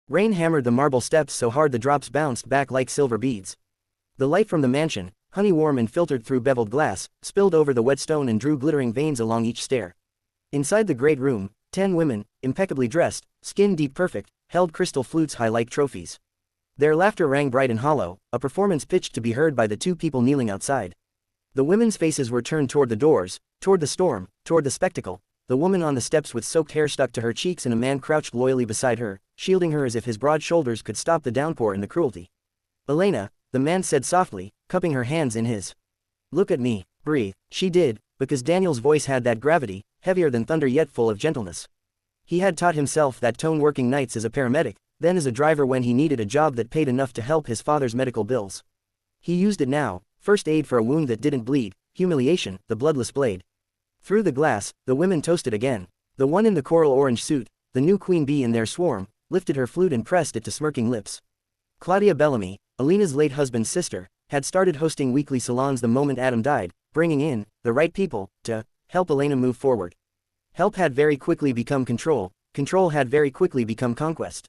Rain hammered the marble steps so hard the drops bounced back like silver beads. The light from the mansion, honey-warm and filtered through beveled glass, spilled over the wet stone and drew glittering veins along each stair. Inside the great room, 10 women, impeccably dressed, skin-deep perfect, held crystal flutes high like trophies. Their laughter rang bright and hollow, a performance pitched to be heard by the 2 people kneeling outside. The women's faces were turned toward the doors, toward the storm, toward the spectacle. The woman on the steps with soaked hair stuck to her cheeks and a man crouched loyally beside her, shielding her as if his broad shoulders could stop the downpour and the cruelty. "Elena," the man said softly, cupping her hands in his. "Look at me, breathe." She did, because Daniel's voice had that gravity, heavier than thunder yet full of gentleness. He had taught himself that tone working nights as a paramedic, then as a driver when he needed a job that paid enough to help his father's medical bills. He used it now, first aid for a wound that didn't bleed, humiliation, the bloodless blade. Through the glass, the women toasted again. The one in the coral orange suit, the new queen bee in their swarm, lifted her flute and pressed it to smirking lips. Claudia Bellamy, Alina's late husband's sister, had started hosting weekly salons the moment Adam died, bringing in the right people to help Elena move forward. Help had very quickly become control, control had very quickly become conquest.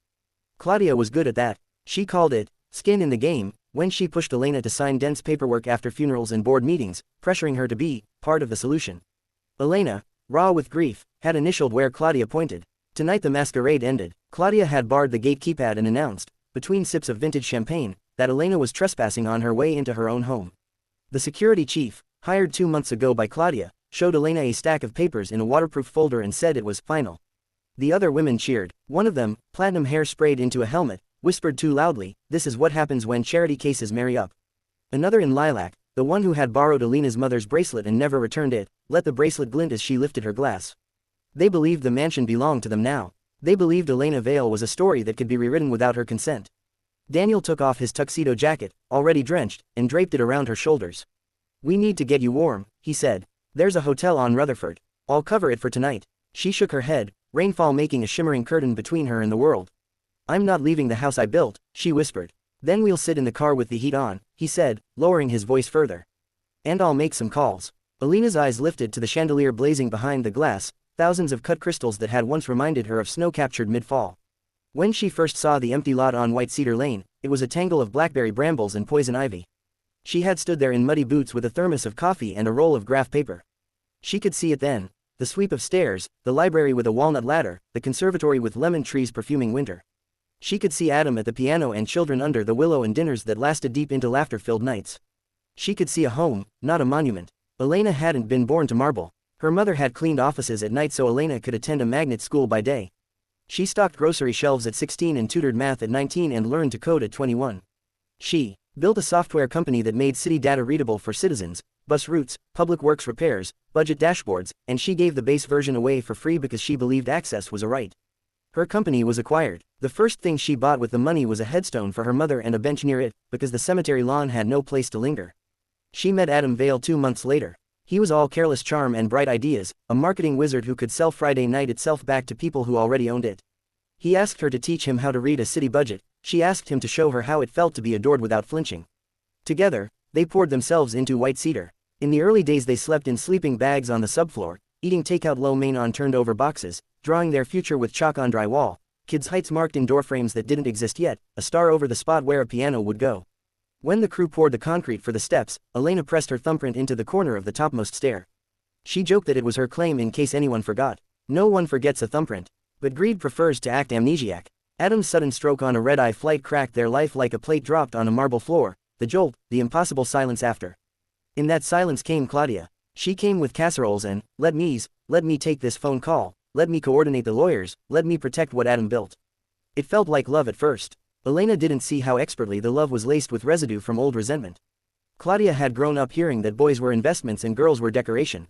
Claudia was good at that. She called it skin in the game when she pushed Elena to sign dense paperwork after funerals and board meetings, pressuring her to be part of the solution. Elena, raw with grief, had initialed where Claudia pointed. Tonight the masquerade ended. Claudia had barred the gate keypad and announced, between sips of vintage champagne, that Elena was trespassing on her way into her own home. The security chief, hired 2 months ago by Claudia, showed Elena a stack of papers in a waterproof folder and said it was final. The other women cheered. One of them, platinum hair sprayed into a helmet, whispered too loudly, "This is what happens when charity cases marry up." Another in lilac, the one who had borrowed Elena's mother's bracelet and never returned it, let the bracelet glint as she lifted her glass. They believed the mansion belonged to them now. They believed Elena Vale was a story that could be rewritten without her consent. Daniel took off his tuxedo jacket, already drenched, and draped it around her shoulders. "We need to get you warm," he said. "There's a hotel on Rutherford. I'll cover it for tonight." She shook her head, rainfall making a shimmering curtain between her and the world. "I'm not leaving the house I built," she whispered. "Then we'll sit in the car with the heat on," he said, lowering his voice further. "And I'll make some calls." Elena's eyes lifted to the chandelier blazing behind the glass, thousands of cut crystals that had once reminded her of snow captured mid-fall. When she first saw the empty lot on White Cedar Lane, it was a tangle of blackberry brambles and poison ivy. She had stood there in muddy boots with a thermos of coffee and a roll of graph paper. She could see it then. The sweep of stairs, the library with a walnut ladder, the conservatory with lemon trees perfuming winter. She could see Adam at the piano and children under the willow and dinners that lasted deep into laughter-filled nights. She could see a home, not a monument. Elena hadn't been born to marble. Her mother had cleaned offices at night so Elena could attend a magnet school by day. She stocked grocery shelves at 16 and tutored math at 19 and learned to code at 21. She built a software company that made city data readable for citizens, bus routes, public works repairs, budget dashboards, and she gave the base version away for free because she believed access was a right. Her company was acquired. The first thing she bought with the money was a headstone for her mother and a bench near it, because the cemetery lawn had no place to linger. She met Adam Vale 2 months later. He was all careless charm and bright ideas, a marketing wizard who could sell Friday night itself back to people who already owned it. He asked her to teach him how to read a city budget. She asked him to show her how it felt to be adored without flinching. Together, they poured themselves into White Cedar. In the early days they slept in sleeping bags on the subfloor, eating takeout lo mein on turned-over boxes, drawing their future with chalk on drywall, kids' heights marked in door frames that didn't exist yet, a star over the spot where a piano would go. When the crew poured the concrete for the steps, Elena pressed her thumbprint into the corner of the topmost stair. She joked that it was her claim in case anyone forgot. No one forgets a thumbprint. But greed prefers to act amnesiac. Adam's sudden stroke on a red-eye flight cracked their life like a plate dropped on a marble floor, the jolt, the impossible silence after. In that silence came Claudia. She came with casseroles and, let me take this phone call, let me coordinate the lawyers, let me protect what Adam built. It felt like love at first. Elena didn't see how expertly the love was laced with residue from old resentment. Claudia had grown up hearing that boys were investments and girls were decoration.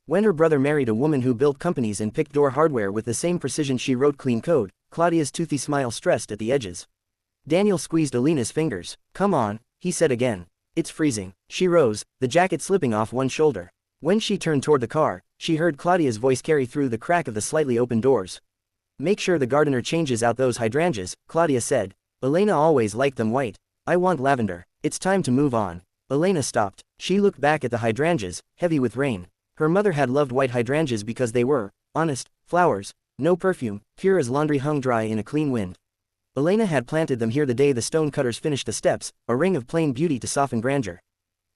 When her brother married a woman who built companies and picked door hardware with the same precision she wrote clean code, Claudia's toothy smile stressed at the edges. Daniel squeezed Elena's fingers. "Come on," he said again. "It's freezing." She rose, the jacket slipping off one shoulder. When she turned toward the car, she heard Claudia's voice carry through the crack of the slightly open doors. "Make sure the gardener changes out those hydrangeas," Claudia said. "Elena always liked them white. I want lavender. It's time to move on." Elena stopped. She looked back at the hydrangeas, heavy with rain. Her mother had loved white hydrangeas because they were honest flowers, no perfume, pure as laundry hung dry in a clean wind. Elena had planted them here the day the stonecutters finished the steps, a ring of plain beauty to soften grandeur.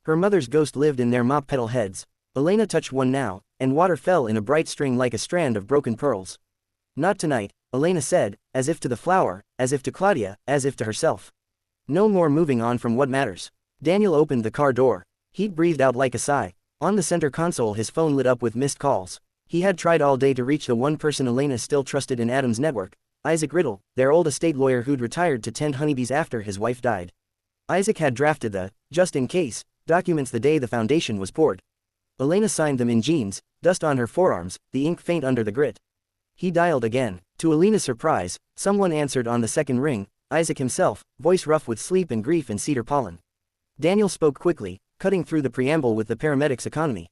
Her mother's ghost lived in their mop petal heads. Elena touched one now, and water fell in a bright string like a strand of broken pearls. Not tonight, Elena said, as if to the flower, as if to Claudia, as if to herself. No more moving on from what matters. Daniel opened the car door. He'd breathed out like a sigh. On the center console his phone lit up with missed calls. He had tried all day to reach the one person Elena still trusted in Adam's network, Isaac Riddle, their old estate lawyer who'd retired to tend honeybees after his wife died. Isaac had drafted the just in case documents the day the foundation was poured. Elena signed them in jeans, dust on her forearms, the ink faint under the grit. He dialed again. To Elena's surprise, someone answered on the second ring, Isaac himself, voice rough with sleep and grief and cedar pollen. Daniel spoke quickly, cutting through the preamble with the paramedics' economy.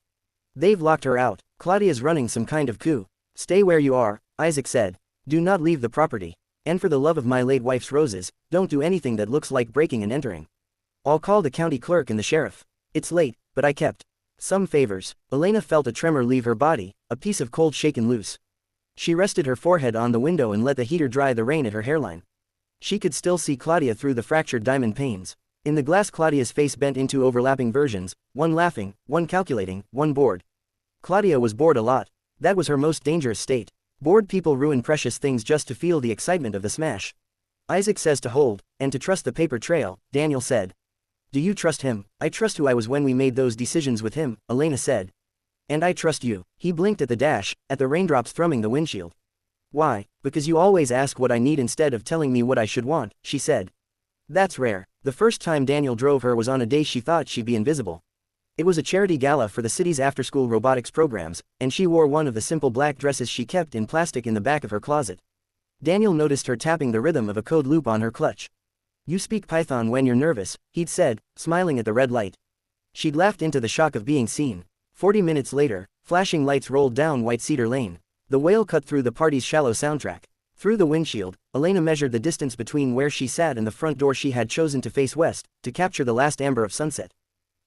They've locked her out. Claudia's running some kind of coup. Stay where you are, Isaac said. Do not leave the property. And for the love of my late wife's roses, don't do anything that looks like breaking and entering. I'll call the county clerk and the sheriff. It's late, but I kept some favors. Elena felt a tremor leave her body, a piece of cold shaken loose. She rested her forehead on the window and let the heater dry the rain at her hairline. She could still see Claudia through the fractured diamond panes. In the glass Claudia's face bent into overlapping versions, one laughing, one calculating, one bored. Claudia was bored a lot. That was her most dangerous state. Bored people ruin precious things just to feel the excitement of the smash. Isaac says to hold, and to trust the paper trail, Daniel said. Do you trust him? I trust who I was when we made those decisions with him, Elena said. And I trust you. He blinked at the dash, at the raindrops thrumming the windshield. Why? Because you always ask what I need instead of telling me what I should want, she said. That's rare. The first time Daniel drove her was on a day she thought she'd be invisible. It was a charity gala for the city's after-school robotics programs, and she wore one of the simple black dresses she kept in plastic in the back of her closet. Daniel noticed her tapping the rhythm of a code loop on her clutch. You speak Python when you're nervous, he'd said, smiling at the red light. She'd laughed into the shock of being seen. 40 minutes later, flashing lights rolled down White Cedar Lane. The wail cut through the party's shallow soundtrack. Through the windshield, Elena measured the distance between where she sat and the front door she had chosen to face west, to capture the last amber of sunset.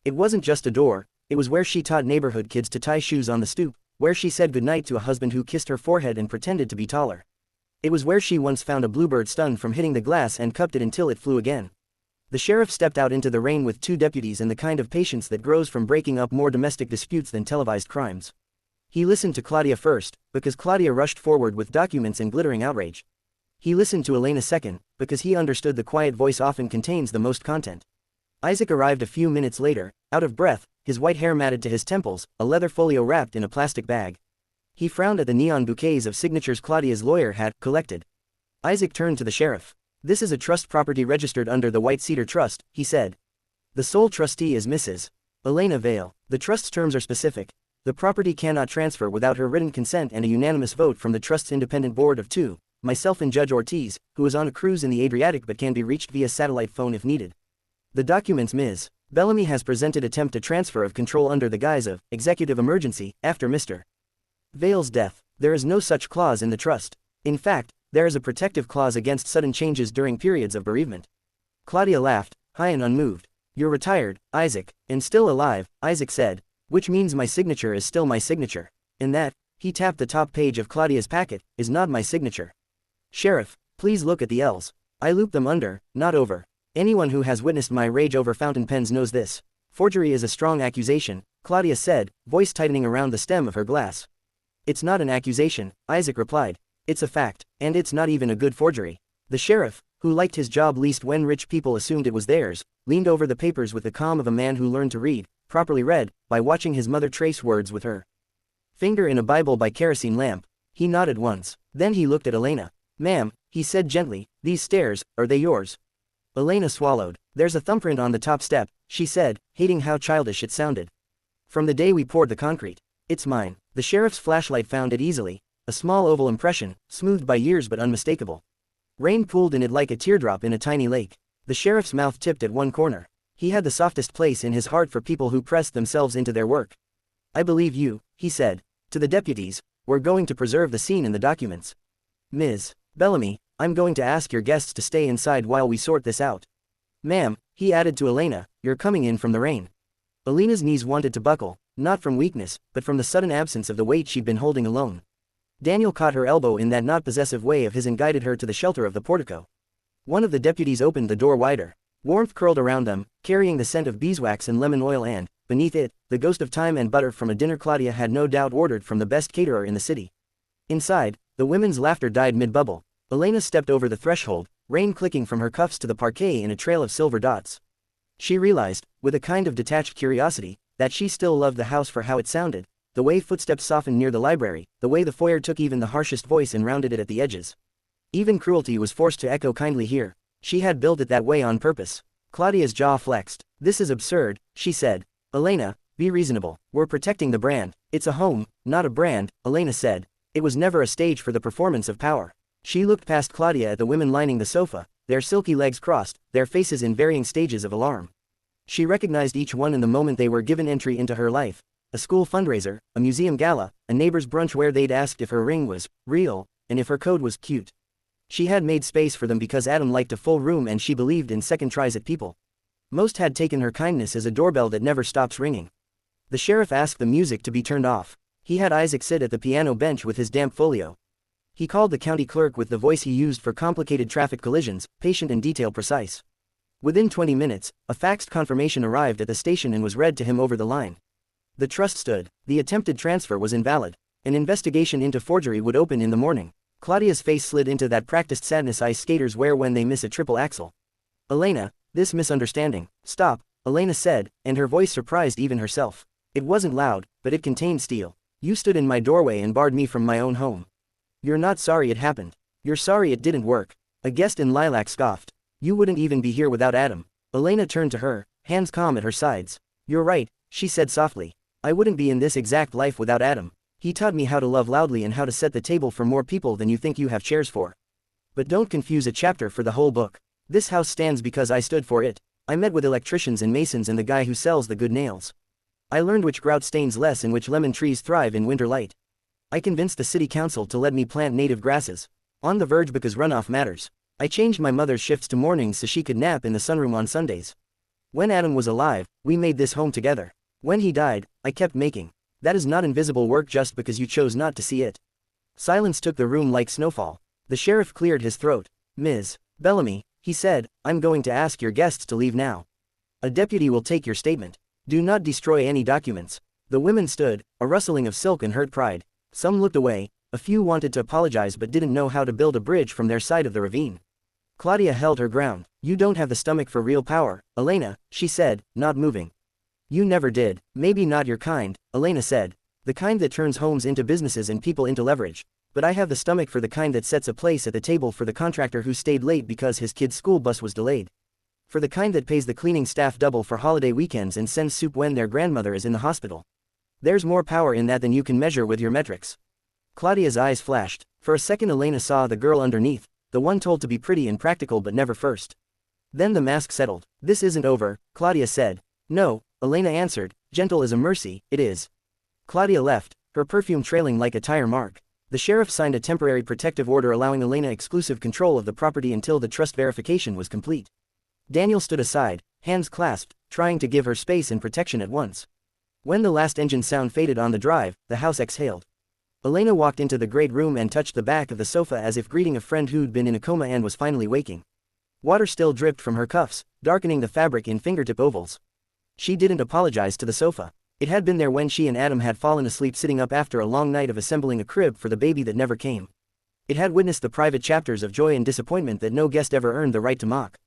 It wasn't just a door, it was where she taught neighborhood kids to tie shoes on the stoop, where she said goodnight to a husband who kissed her forehead and pretended to be taller. It was where she once found a bluebird stunned from hitting the glass and cupped it until it flew again. The sheriff stepped out into the rain with 2 deputies and the kind of patience that grows from breaking up more domestic disputes than televised crimes. He listened to Claudia first, because Claudia rushed forward with documents and glittering outrage. He listened to Elena second, because he understood the quiet voice often contains the most content. Isaac arrived a few minutes later, out of breath, his white hair matted to his temples, a leather folio wrapped in a plastic bag. He frowned at the neon bouquets of signatures Claudia's lawyer had collected. Isaac turned to the sheriff. This is a trust property registered under the White Cedar Trust, he said. The sole trustee is Mrs. Elena Vale. The trust's terms are specific. The property cannot transfer without her written consent and a unanimous vote from the trust's independent board of 2, myself and Judge Ortiz, who is on a cruise in the Adriatic but can be reached via satellite phone if needed. The documents Ms. Bellamy has presented attempt a transfer of control under the guise of executive emergency after Mr. Vale's death. There is no such clause in the trust. In fact, there is a protective clause against sudden changes during periods of bereavement. Claudia laughed, high and unmoved. You're retired, Isaac, and still alive, Isaac said, which means my signature is still my signature. And that, he tapped the top page of Claudia's packet, is not my signature. Sheriff, please look at the L's. I looped them under, not over. Anyone who has witnessed my rage over fountain pens knows this. Forgery is a strong accusation, Claudia said, voice tightening around the stem of her glass. It's not an accusation, Isaac replied. It's a fact, and it's not even a good forgery. The sheriff, who liked his job least when rich people assumed it was theirs, leaned over the papers with the calm of a man who learned to read, properly read, by watching his mother trace words with her finger in a Bible by kerosene lamp. He nodded once. Then he looked at Elena. Ma'am, he said gently, these stairs, are they yours? Elena swallowed. There's a thumbprint on the top step, she said, hating how childish it sounded. From the day we poured the concrete. It's mine. The sheriff's flashlight found it easily. A small oval impression, smoothed by years but unmistakable. Rain pooled in it like a teardrop in a tiny lake. The sheriff's mouth tipped at one corner. He had the softest place in his heart for people who pressed themselves into their work. I believe you, he said. To the deputies, we're going to preserve the scene in the documents. Ms. Bellamy, I'm going to ask your guests to stay inside while we sort this out. Ma'am, he added to Elena, you're coming in from the rain. Elena's knees wanted to buckle, not from weakness, but from the sudden absence of the weight she'd been holding alone. Daniel caught her elbow in that not possessive way of his and guided her to the shelter of the portico. One of the deputies opened the door wider. Warmth curled around them, carrying the scent of beeswax and lemon oil and, beneath it, the ghost of thyme and butter from a dinner Claudia had no doubt ordered from the best caterer in the city. Inside, the women's laughter died mid-bubble. Elena stepped over the threshold, rain clicking from her cuffs to the parquet in a trail of silver dots. She realized, with a kind of detached curiosity, that she still loved the house for how it sounded, the way footsteps softened near the library, the way the foyer took even the harshest voice and rounded it at the edges. Even cruelty was forced to echo kindly here. She had built it that way on purpose. Claudia's jaw flexed. This is absurd, she said. Elena, be reasonable. We're protecting the brand. It's a home, not a brand, Elena said. It was never a stage for the performance of power. She looked past Claudia at the women lining the sofa, their silky legs crossed, their faces in varying stages of alarm. She recognized each one in the moment they were given entry into her life. A school fundraiser, a museum gala, a neighbor's brunch where they'd asked if her ring was real, and if her code was cute. She had made space for them because Adam liked a full room and she believed in second tries at people. Most had taken her kindness as a doorbell that never stops ringing. The sheriff asked the music to be turned off. He had Isaac sit at the piano bench with his damp folio. He called the county clerk with the voice he used for complicated traffic collisions, patient and detail precise. Within 20 minutes, a faxed confirmation arrived at the station and was read to him over the line. The trust stood. The attempted transfer was invalid. An investigation into forgery would open in the morning. Claudia's face slid into that practiced sadness ice skaters wear when they miss a triple axel. Elena, this misunderstanding. Stop, Elena said, and her voice surprised even herself. It wasn't loud, but it contained steel. You stood in my doorway and barred me from my own home. You're not sorry it happened. You're sorry it didn't work. A guest in lilac scoffed. You wouldn't even be here without Adam. Elena turned to her, hands calm at her sides. You're right, she said softly. I wouldn't be in this exact life without Adam. He taught me how to love loudly and how to set the table for more people than you think you have chairs for. But don't confuse a chapter for the whole book. This house stands because I stood for it. I met with electricians and masons and the guy who sells the good nails. I learned which grout stains less and which lemon trees thrive in winter light. I convinced the city council to let me plant native grasses. On the verge because runoff matters. I changed my mother's shifts to mornings so she could nap in the sunroom on Sundays. When Adam was alive, we made this home together. When he died, I kept making. That is not invisible work just because you chose not to see it. Silence took the room like snowfall. The sheriff cleared his throat. Ms. Bellamy, he said, I'm going to ask your guests to leave now. A deputy will take your statement. Do not destroy any documents. The women stood, a rustling of silk and hurt pride. Some looked away, a few wanted to apologize but didn't know how to build a bridge from their side of the ravine. Claudia held her ground. You don't have the stomach for real power, Elena, she said, not moving. You never did. Maybe not your kind, Elena said. The kind that turns homes into businesses and people into leverage. But I have the stomach for the kind that sets a place at the table for the contractor who stayed late because his kid's school bus was delayed. For the kind that pays the cleaning staff double for holiday weekends and sends soup when their grandmother is in the hospital. There's more power in that than you can measure with your metrics. Claudia's eyes flashed. For a second Elena saw the girl underneath, the one told to be pretty and practical but never first. Then the mask settled. This isn't over, Claudia said. No, Elena answered, gentle as a mercy, it is. Claudia left, her perfume trailing like a tire mark. The sheriff signed a temporary protective order allowing Elena exclusive control of the property until the trust verification was complete. Daniel stood aside, hands clasped, trying to give her space and protection at once. When the last engine sound faded on the drive, the house exhaled. Elena walked into the great room and touched the back of the sofa as if greeting a friend who'd been in a coma and was finally waking. Water still dripped from her cuffs, darkening the fabric in fingertip ovals. She didn't apologize to the sofa. It had been there when she and Adam had fallen asleep sitting up after a long night of assembling a crib for the baby that never came. It had witnessed the private chapters of joy and disappointment that no guest ever earned the right to mock.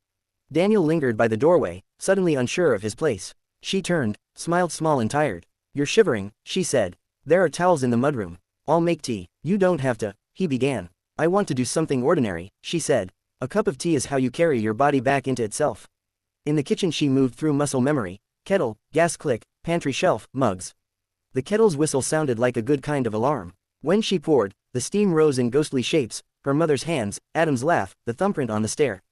Daniel lingered by the doorway, suddenly unsure of his place. She turned, smiled small and tired. You're shivering, she said. There are towels in the mudroom. I'll make tea. You don't have to, he began. I want to do something ordinary, she said. A cup of tea is how you carry your body back into itself. In the kitchen she moved through muscle memory. Kettle, gas click, pantry shelf, mugs. The kettle's whistle sounded like a good kind of alarm. When she poured, the steam rose in ghostly shapes, her mother's hands, Adam's laugh, the thumbprint on the stair.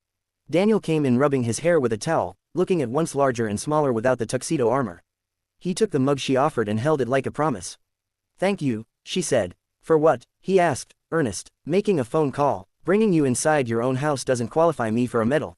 Daniel came in rubbing his hair with a towel, looking at once larger and smaller without the tuxedo armor. He took the mug she offered and held it like a promise. Thank you, she said. For what? He asked, earnest. Making a phone call. Bringing you inside your own house doesn't qualify me for a medal.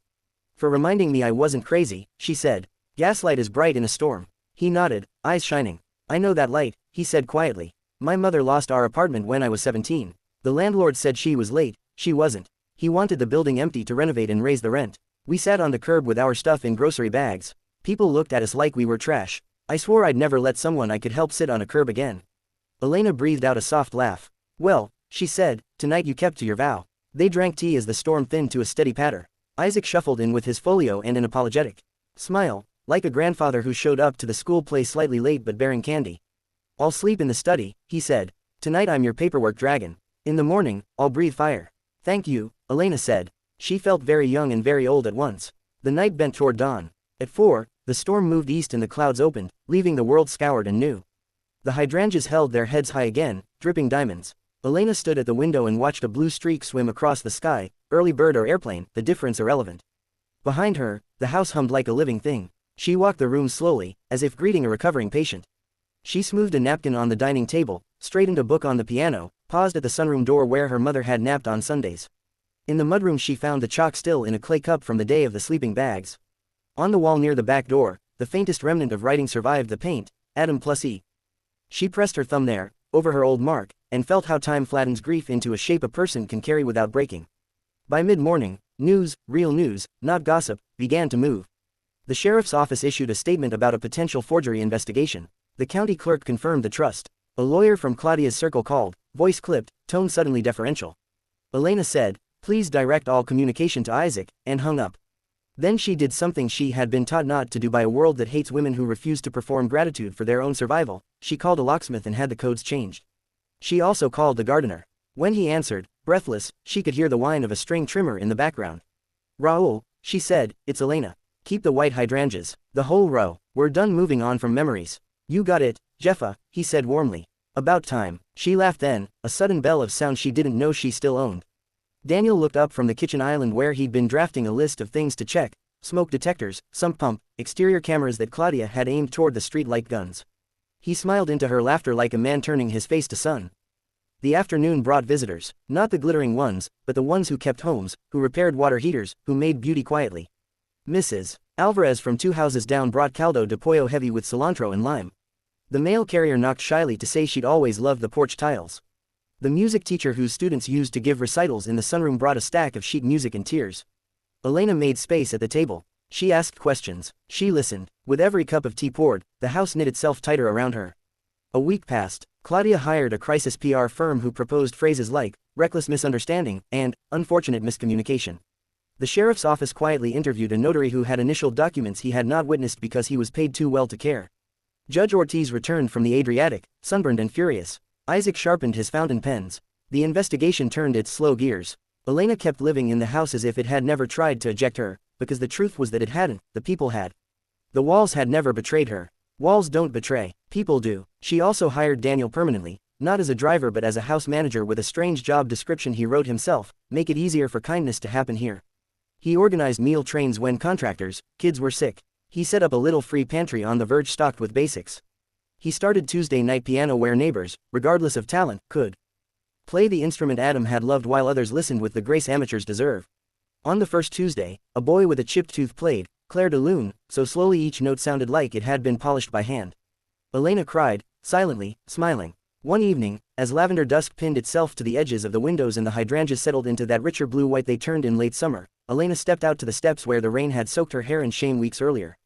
For reminding me I wasn't crazy, she said. Gaslight is bright in a storm. He nodded, eyes shining. I know that light, he said quietly. My mother lost our apartment when I was 17. The landlord said she was late, she wasn't. He wanted the building empty to renovate and raise the rent. We sat on the curb with our stuff in grocery bags. People looked at us like we were trash. I swore I'd never let someone I could help sit on a curb again. Elena breathed out a soft laugh. Well, she said, tonight you kept to your vow. They drank tea as the storm thinned to a steady patter. Isaac shuffled in with his folio and an apologetic smile, like a grandfather who showed up to the school play slightly late but bearing candy. I'll sleep in the study, he said. Tonight I'm your paperwork dragon. In the morning, I'll breathe fire. Thank you, Elena said. She felt very young and very old at once. The night bent toward dawn. At 4, the storm moved east and the clouds opened, leaving the world scoured and new. The hydrangeas held their heads high again, dripping diamonds. Elena stood at the window and watched a blue streak swim across the sky, early bird or airplane, the difference irrelevant. Behind her, the house hummed like a living thing. She walked the room slowly, as if greeting a recovering patient. She smoothed a napkin on the dining table, straightened a book on the piano, paused at the sunroom door where her mother had napped on Sundays. In the mudroom she found the chalk still in a clay cup from the day of the sleeping bags. On the wall near the back door, the faintest remnant of writing survived the paint, Adam plus E. She pressed her thumb there, over her old mark, and felt how time flattens grief into a shape a person can carry without breaking. By mid-morning, news, real news, not gossip, began to move. The sheriff's office issued a statement about a potential forgery investigation. The county clerk confirmed the trust. A lawyer from Claudia's circle called, voice clipped, tone suddenly deferential. Elena said, please direct all communication to Isaac, and hung up. Then she did something she had been taught not to do by a world that hates women who refuse to perform gratitude for their own survival. She called a locksmith and had the codes changed. She also called the gardener. When he answered, breathless, she could hear the whine of a string trimmer in the background. Raoul, she said, it's Elena. Keep the white hydrangeas, the whole row. We're done moving on from memories. You got it, Jeffa, he said warmly. About time. She laughed then, a sudden bell of sound she didn't know she still owned. Daniel looked up from the kitchen island where he'd been drafting a list of things to check, smoke detectors, sump pump, exterior cameras that Claudia had aimed toward the street light guns. He smiled into her laughter like a man turning his face to sun. The afternoon brought visitors, not the glittering ones, but the ones who kept homes, who repaired water heaters, who made beauty quietly. Mrs. Alvarez from 2 houses down brought caldo de pollo heavy with cilantro and lime. The mail carrier knocked shyly to say she'd always loved the porch tiles. The music teacher whose students used to give recitals in the sunroom brought a stack of sheet music in tiers. Elena made space at the table. She asked questions. She listened. With every cup of tea poured, the house knit itself tighter around her. A week passed. Claudia hired a crisis PR firm who proposed phrases like, reckless misunderstanding, and, unfortunate miscommunication. The sheriff's office quietly interviewed a notary who had initialed documents he had not witnessed because he was paid too well to care. Judge Ortiz returned from the Adriatic, sunburned and furious. Isaac sharpened his fountain pens. The investigation turned its slow gears. Elena kept living in the house as if it had never tried to eject her, because the truth was that it hadn't, the people had. The walls had never betrayed her. Walls don't betray, people do. She also hired Daniel permanently, not as a driver but as a house manager with a strange job description he wrote himself, make it easier for kindness to happen here. He organized meal trains when contractors, kids were sick. He set up a little free pantry on the verge stocked with basics. He started Tuesday night piano where neighbors, regardless of talent, could play the instrument Adam had loved while others listened with the grace amateurs deserve. On the first Tuesday, a boy with a chipped tooth played, Claire de Lune, so slowly each note sounded like it had been polished by hand. Elena cried, silently, smiling. One evening, as lavender dusk pinned itself to the edges of the windows and the hydrangeas settled into that richer blue-white they turned in late summer, Elena stepped out to the steps where the rain had soaked her hair in shame weeks earlier.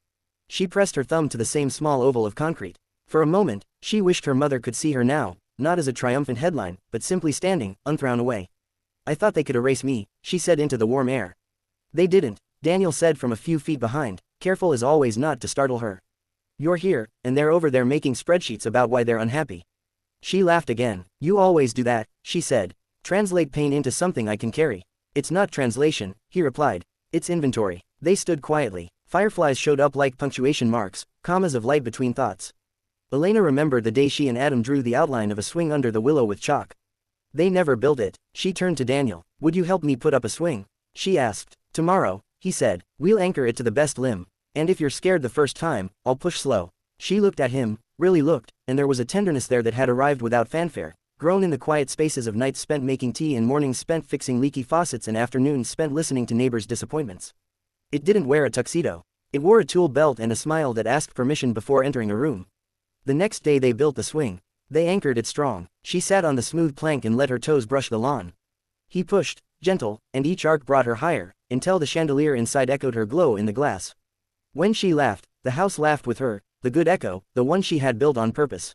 She pressed her thumb to the same small oval of concrete. For a moment, she wished her mother could see her now, not as a triumphant headline, but simply standing, unthrown away. I thought they could erase me, she said into the warm air. They didn't, Daniel said from a few feet behind, careful as always not to startle her. You're here, and they're over there making spreadsheets about why they're unhappy. She laughed again. You always do that, she said. Translate pain into something I can carry. It's not translation, he replied. It's inventory. They stood quietly. Fireflies showed up like punctuation marks, commas of light between thoughts. Elena remembered the day she and Adam drew the outline of a swing under the willow with chalk. They never built it. She turned to Daniel. Would you help me put up a swing? She asked. Tomorrow, he said. We'll anchor it to the best limb. And if you're scared the first time, I'll push slow. She looked at him, really looked, and there was a tenderness there that had arrived without fanfare, grown in the quiet spaces of nights spent making tea and mornings spent fixing leaky faucets and afternoons spent listening to neighbors' disappointments. It didn't wear a tuxedo. It wore a tool belt and a smile that asked permission before entering a room. The next day they built the swing. They anchored it strong. She sat on the smooth plank and let her toes brush the lawn. He pushed, gentle, and each arc brought her higher, until the chandelier inside echoed her glow in the glass. When she laughed, the house laughed with her, the good echo, the one she had built on purpose.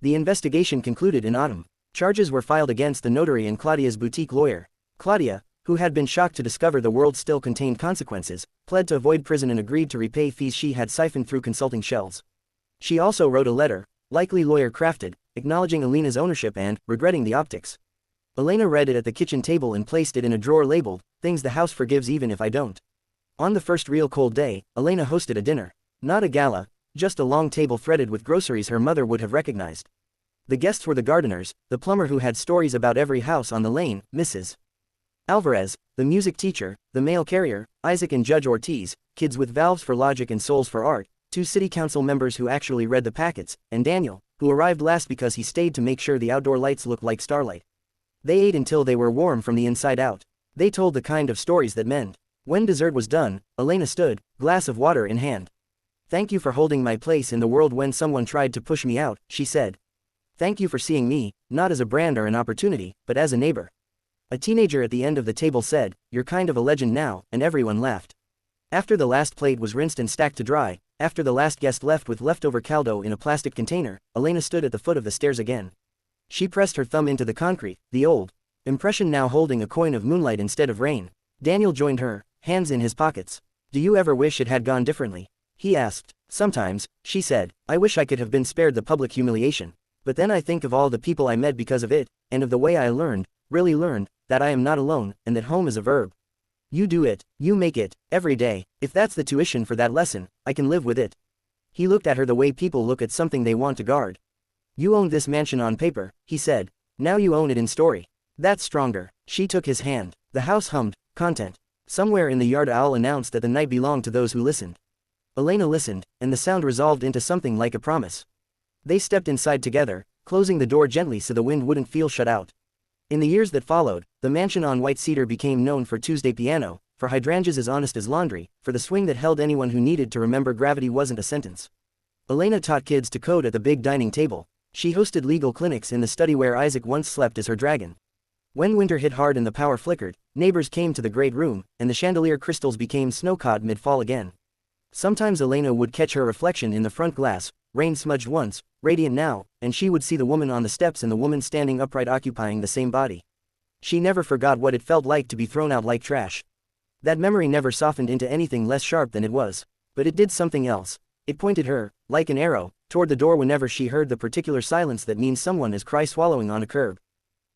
The investigation concluded in autumn. Charges were filed against the notary and Claudia's boutique lawyer. Claudia, who had been shocked to discover the world still contained consequences, pled to avoid prison and agreed to repay fees she had siphoned through consulting shells. She also wrote a letter, likely lawyer-crafted, acknowledging Elena's ownership and regretting the optics. Elena read it at the kitchen table and placed it in a drawer labeled, "Things the house forgives even if I don't." On the first real cold day, Elena hosted a dinner. Not a gala, just a long table threaded with groceries her mother would have recognized. The guests were the gardeners, the plumber who had stories about every house on the lane, Mrs. Alvarez, the music teacher, the mail carrier, Isaac and Judge Ortiz, kids with valves for logic and souls for art, 2 city council members who actually read the packets, and Daniel, who arrived last because he stayed to make sure the outdoor lights looked like starlight. They ate until they were warm from the inside out. They told the kind of stories that mend. When dessert was done, Elena stood, glass of water in hand. "Thank you for holding my place in the world when someone tried to push me out," she said. "Thank you for seeing me, not as a brand or an opportunity, but as a neighbor." A teenager at the end of the table said, "You're kind of a legend now," and everyone laughed. After the last plate was rinsed and stacked to dry, after the last guest left with leftover caldo in a plastic container, Elena stood at the foot of the stairs again. She pressed her thumb into the concrete, the old impression now holding a coin of moonlight instead of rain. Daniel joined her, hands in his pockets. "Do you ever wish it had gone differently?" he asked. "Sometimes," she said. "I wish I could have been spared the public humiliation. But then I think of all the people I met because of it, and of the way I learned, really learned, that I am not alone, and that home is a verb. You do it, you make it, every day. If that's the tuition for that lesson, I can live with it." He looked at her the way people look at something they want to guard. "You owned this mansion on paper," he said. "Now you own it in story. That's stronger." She took his hand. The house hummed, content. Somewhere in the yard owl announced that the night belonged to those who listened. Elena listened, and the sound resolved into something like a promise. They stepped inside together, closing the door gently so the wind wouldn't feel shut out. In the years that followed, the mansion on White Cedar became known for Tuesday piano, for hydrangeas as honest as laundry, for the swing that held anyone who needed to remember gravity wasn't a sentence. Elena taught kids to code at the big dining table. She hosted legal clinics in the study where Isaac once slept as her dragon. When winter hit hard and the power flickered, neighbors came to the great room, and the chandelier crystals became snow-caught mid-fall again. Sometimes Elena would catch her reflection in the front glass, rain-smudged once, radiant now, and she would see the woman on the steps and the woman standing upright occupying the same body. She never forgot what it felt like to be thrown out like trash. That memory never softened into anything less sharp than it was. But it did something else. It pointed her, like an arrow, toward the door whenever she heard the particular silence that means someone is cry swallowing on a curb.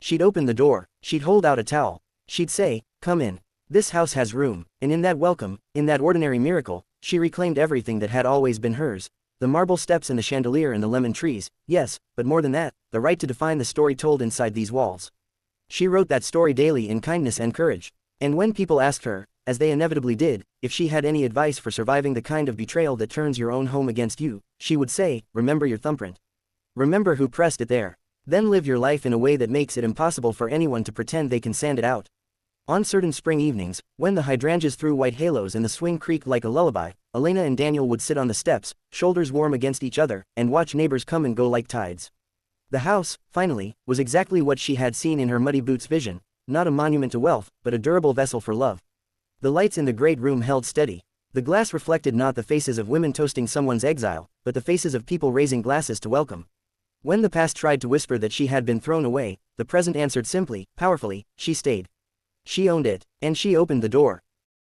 She'd open the door, she'd hold out a towel, she'd say, "Come in. This house has room," and in that welcome, in that ordinary miracle, she reclaimed everything that had always been hers. The marble steps and the chandelier and the lemon trees, yes, but more than that, the right to define the story told inside these walls. She wrote that story daily in kindness and courage. And when people asked her, as they inevitably did, if she had any advice for surviving the kind of betrayal that turns your own home against you, she would say, "Remember your thumbprint. Remember who pressed it there. Then live your life in a way that makes it impossible for anyone to pretend they can sand it out." On certain spring evenings, when the hydrangeas threw white halos and the swing creaked like a lullaby, Elena and Daniel would sit on the steps, shoulders warm against each other, and watch neighbors come and go like tides. The house, finally, was exactly what she had seen in her muddy boots vision, not a monument to wealth, but a durable vessel for love. The lights in the great room held steady. The glass reflected not the faces of women toasting someone's exile, but the faces of people raising glasses to welcome. When the past tried to whisper that she had been thrown away, the present answered simply, powerfully, she stayed. She owned it, and she opened the door.